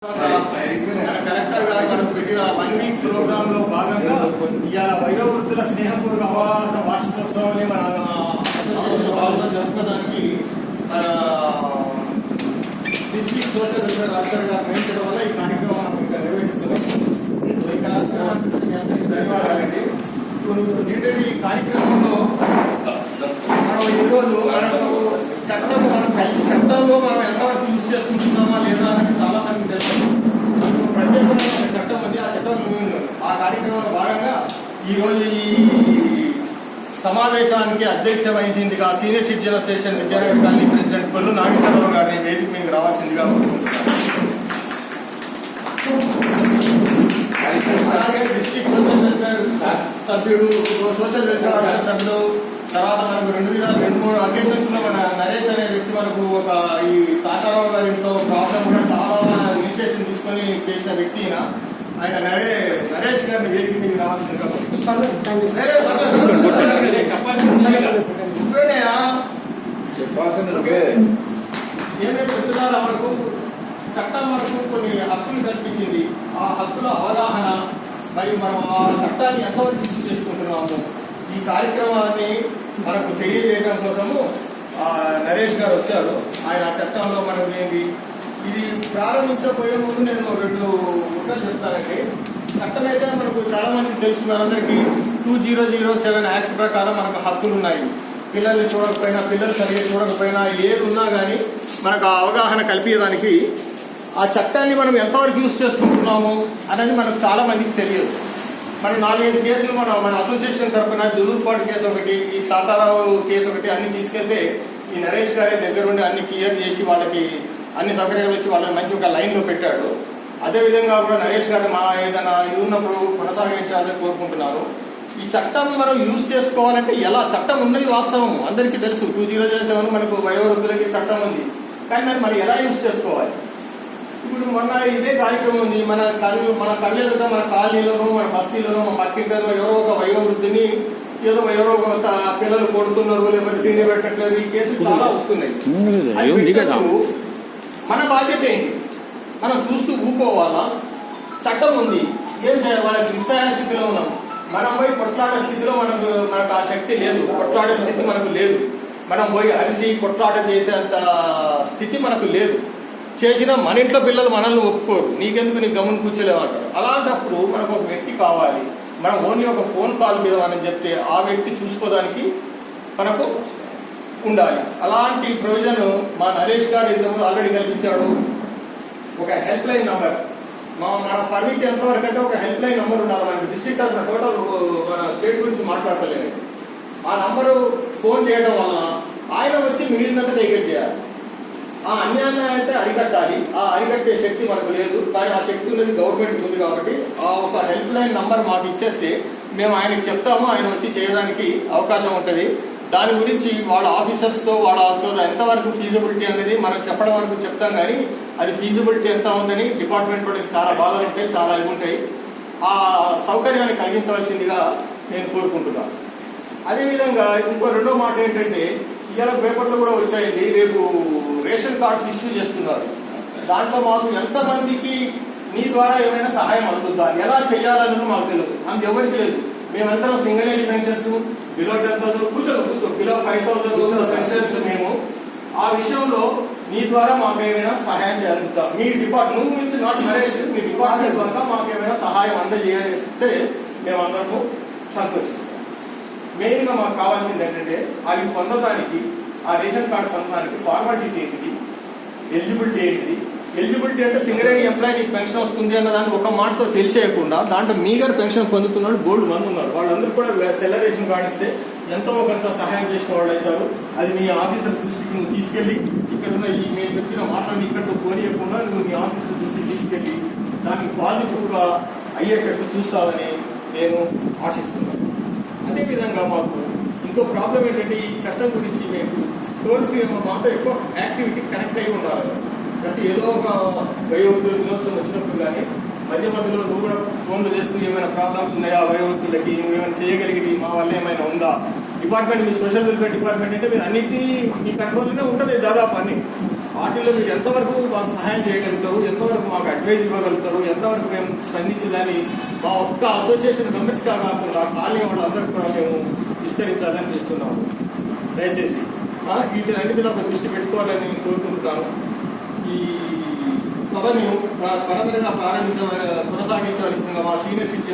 Collector గారు మనకు పెట్టిన 1 వీక్ ప్రోగ్రామ్ లో భాగంగా ఇవాళ వయోవృద్ధుల స్నేహపూర్వక అవగాహన వార్షికోత్సవాన్ని మన జరుపుకోవడానికి మన డిస్ట్రిక్ట్ సోషల్ వెల్ఫేర్ ఆఫీసర్ గారు నిర్వహించడం వల్ల ఈ కార్యక్రమం మనం ఇక్కడ నిర్వహిస్తున్నాం. ఈ కార్యక్రమానికి ధన్యవాదాలండి. ఏంటంటే ఈ కార్యక్రమంలో మనం ఈరోజు మనకు చట్టంలో మనం ఎంతవరకు యూజ్ చేసుకుంటున్నామా లేదా అనేది చాలా మంది తెలుసు. మనకు ప్రత్యేకమైన చట్టం ఉంది. ఆ చట్టం ఆ కార్యక్రమంలో భాగంగా ఈరోజు ఈ సమావేశానికి అధ్యక్ష వహించిందిగా senior citizen association Vidyanagar colony president Kollu Nageswara Rao గారిని వేదిక మీద రావాల్సిందిగా అలాగే డిస్ట్రిక్ట్ సోషల్ వెల్ఫేర్ సభ్యుడు, సోషల్ వెల్ఫేర్ ఆఫీసర్ సభ్యుడు, తర్వాత మనకు 2-3 అకేషన్స్ లో మన నరేష్ అనే వ్యక్తి మనకు ఒక ఈ తాతారావు గారి ఇంట్లో ప్రాబ్లం కూడా చాలా ఇనిషియేషన్ తీసుకొని చేసిన వ్యక్తి ఆయన నరేష్ గారిని వేదిక మీద రావాల్సిందిగా ఏమైతే చెప్తున్నారో మనకు చట్టం మనకు కొన్ని హక్కులు కల్పించింది. ఆ హక్కుల అవగాహన మరియు మనం ఆ చట్టాన్ని ఎంతవరకు యూజ్ చేసుకుంటున్నాము ఈ కార్యక్రమాన్ని మనకు తెలియజేయడం కోసము నరేష్ గారు వచ్చారు. ఆయన ఆ చట్టంలో మనకు ఏంటి ఇది ప్రారంభించబోయే ముందు నేను 2 ముక్కలు చెప్తానండి. చట్టం అయితే మనకు చాలా మందికి తెలుసు. అందరికీ 2007 యాక్ట్ ప్రకారం మనకు హక్కులు ఉన్నాయి. పిల్లల్ని చూడకపోయినా, పిల్లలు సరిగ్గా చూడకపోయినా, ఏది ఉన్నా కానీ మనకు ఆ అవగాహన కల్పించడానికి ఆ చట్టాన్ని మనం ఎంతవరకు యూజ్ చేసుకుంటున్నాము అనేది మనకు చాలా మందికి తెలియదు. మరి 4-5 కేసులు మన అసోసియేషన్ తరఫున దురూర్పాటు కేసు ఒకటి, ఈ తాతారావు కేసు ఒకటి అన్ని తీసుకెళ్తే ఈ నరేష్ గారి దగ్గరుండి అన్ని క్లియర్ చేసి వాళ్ళకి అన్ని సౌకర్యాలు వచ్చి వాళ్ళని మంచి ఒక లైన్ లో పెట్టాడు. అదేవిధంగా కూడా నరేష్ గారు మా ఏదైనా ఇది ఉన్నప్పుడు కొనసాగించాలని కోరుకుంటున్నాను. ఈ చట్టం మనం యూజ్ చేసుకోవాలంటే ఎలా? చట్టం ఉన్నది వాస్తవం, అందరికీ తెలుసు. 2007 మనకు వయోవృద్ధులకి చట్టం ఉంది. కానీ దాన్ని మనం ఎలా యూజ్ చేసుకోవాలి? ఇప్పుడు మొన్న ఇదే కార్యక్రమం ఉంది. మన కళ్ళెదుట మన కాలనీలోనూ, మన బస్తీలోనూ, మన పక్కింటలో ఎవరో ఒక వయోవృద్ధిని ఎవరో ఒక పిల్లలు కొడుతున్నారు, లేకపోతే తిండి పెట్టట్లేదు, ఈ కేసులు చాలా వస్తున్నాయి. మన బాధ్యత ఏంటి? మనం చూస్తూ ఊపోవాలా? చట్టం ఉంది, ఏం చేయాలి? వాళ్ళకి నిస్సహాయ స్థితిలో ఉన్నాం. మనం పోయి కొట్లాడే స్థితిలో మనకు ఆ శక్తి లేదు. కొట్లాడే స్థితి మనకు లేదు. మనం పోయి అరిసి కొట్లాట చేసేంత స్థితి మనకు లేదు. చేసిన మన ఇంట్లో పిల్లలు మనల్ని ఒప్పుకోరు. నీకెందుకు నీకు గమని కూర్చోలేమంటారు. అలాంటప్పుడు మనకు ఒక వ్యక్తి కావాలి. మనం ఓన్లీ ఒక ఫోన్ కాల్ మీద మనం చెప్తే ఆ వ్యక్తి చూసుకోవడానికి మనకు ఉండాలి. అలాంటి ప్రొవిజన్ మా నరేష్ గారు ఇంతకుముందు ఆల్రెడీ కల్పించాడు. ఒక హెల్ప్ లైన్ నంబర్, మన పరిమితి ఎంతవరకు అంటే ఒక హెల్ప్ లైన్ నంబర్ ఉండాలి. మనకి డిస్ట్రిక్ట్ టోటల్ మన స్టేట్ గురించి మాట్లాడతలేదు. ఆ నంబరు ఫోన్ చేయడం వల్ల ఆయన వచ్చి మిగిలినంత టేకెట్ చేయాలి. ఆ అన్యాయం అంటే అరికట్టాలి. ఆ అరికట్టే శక్తి మనకు లేదు. కానీ ఆ శక్తి ఉన్నది గవర్నమెంట్ ఉంది. కాబట్టి ఆ ఒక హెల్ప్ లైన్ నంబర్ మాకు ఇచ్చేస్తే మేము ఆయనకి చెప్తాము. ఆయన వచ్చి చేయడానికి అవకాశం ఉంటుంది. దాని గురించి వాళ్ళ ఆఫీసర్స్తో వాళ్ళతో ఎంతవరకు ఫీజిబిలిటీ అనేది మనం చెప్పడం వరకు చెప్తాం. కానీ అది ఫీజిబిలిటీ ఎంత ఉందని డిపార్ట్మెంట్ వాళ్ళకి చాలా బాధలు ఉంటాయి, చాలా ఇవి ఉంటాయి. ఆ సౌకర్యాన్ని కలిగించవలసిందిగా నేను కోరుకుంటున్నాను. అదేవిధంగా ఇంకో 2వ మాట ఏంటంటే, ఇవాళ పేపర్లో కూడా వచ్చాయండి, రేపు రేషన్ కార్డ్స్ ఇష్యూ చేస్తున్నారు. దాంట్లో మాకు ఎంతమందికి నీ ద్వారా ఏమైనా సహాయం అందుతుందా, ఎలా చేయాలన్నది మాకు తెలియదు. అంత ఎవరికి లేదు. మేమందరం సింగిల్ ఏజ్ పెన్షన్స్, బిలో 10,000 కూర్చో బిలో 5,000 పెన్షన్స్. మేము ఆ విషయంలో నీ ద్వారా మాకు ఏమైనా సహాయం చేయాలంటా, మీ డిపార్ట్మెంట్ మీన్స్ నాట్ నరేష్, మీ డిపార్ట్మెంట్ ద్వారా మాకు ఏమైనా సహాయం అందజేయాలిస్తే మేమందరము సంతోషిస్తాం. మెయిన్ గా మాకు కావాల్సింది ఏంటంటే అవి పొందడానికి, ఆ రేషన్ కార్డు పొందడానికి ఫార్మాలిటీస్ ఏంటిది, ఎలిజిబిలిటీ ఏంటిది. ఎలిజిబిలిటీ అంటే సింగరేణి ఎంప్లాయీ నీకు పెన్షన్ వస్తుంది అన్న దాన్ని ఒక మాటతో తెలిసేయకుండా దాంట్లో మీగర్ పెన్షన్ పొందుతున్నాడు గోల్డ్ మంది ఉన్నారు. వాళ్ళందరూ కూడా తెల్ల రేషన్ కార్డు ఇస్తే ఎంతో కొంత సహాయం చేసిన వాళ్ళు అవుతారు. అది మీ ఆఫీసర్ దృష్టికి నువ్వు తీసుకెళ్లి ఇక్కడ ఉన్న ఈ మేము చెప్పిన మాటలను ఇక్కడితో పోనీయకుండా నువ్వు మీ ఆఫీసర్ దృష్టికి తీసుకెళ్లి దానికి పాజిటివ్ గా అయ్యేటట్టు చూస్తావని నేను ఆశిస్తున్నాను. అదేవిధంగా మాకు ఇంకో ప్రాబ్లం ఏంటంటే, ఈ చట్టం గురించి మేము టోల్ ఫ్రీ మాతో ఎక్కువ యాక్టివిటీ కనెక్ట్ అయ్యి ఉండాలి. ప్రతి ఏదో ఒక వయోవృద్ధుల దినోత్సవం వచ్చినప్పుడు కానీ మధ్యలో నువ్వు కూడా ఫోన్లు చేస్తూ ఏమైనా ప్రాబ్లమ్స్ ఉన్నాయా వయోవృద్ధులకి, నువ్వేమైనా చేయగలిగి మా వల్ల ఏమైనా ఉందా. డిపార్ట్మెంట్ మీ సోషల్ వెల్ఫేర్ డిపార్ట్మెంట్ అంటే మీరు అన్నింటినీ మీ కంట్రోల్లోనే ఉంటుంది దాదాపు అన్ని. వాటిల్లో మీరు ఎంతవరకు మాకు సహాయం చేయగలుగుతారు, ఎంతవరకు మాకు అడ్వైజ్ ఇవ్వగలుగుతారు, ఎంతవరకు మేము స్పందించేదాన్ని మా ఒక్క అసోసియేషన్ మెంబర్స్గా కాకుండా కాలనీ వాళ్ళందరికీ కూడా మేము విస్తరించాలని చూస్తున్నాము. దయచేసి వీటిని మీద ఒక దృష్టి పెట్టుకోవాలని కోరుకుంటున్నాను. ఈ సభను పరంపరగా కొనసాగించవలసిందిగా మా సీనియర్స్ ఇచ్చిన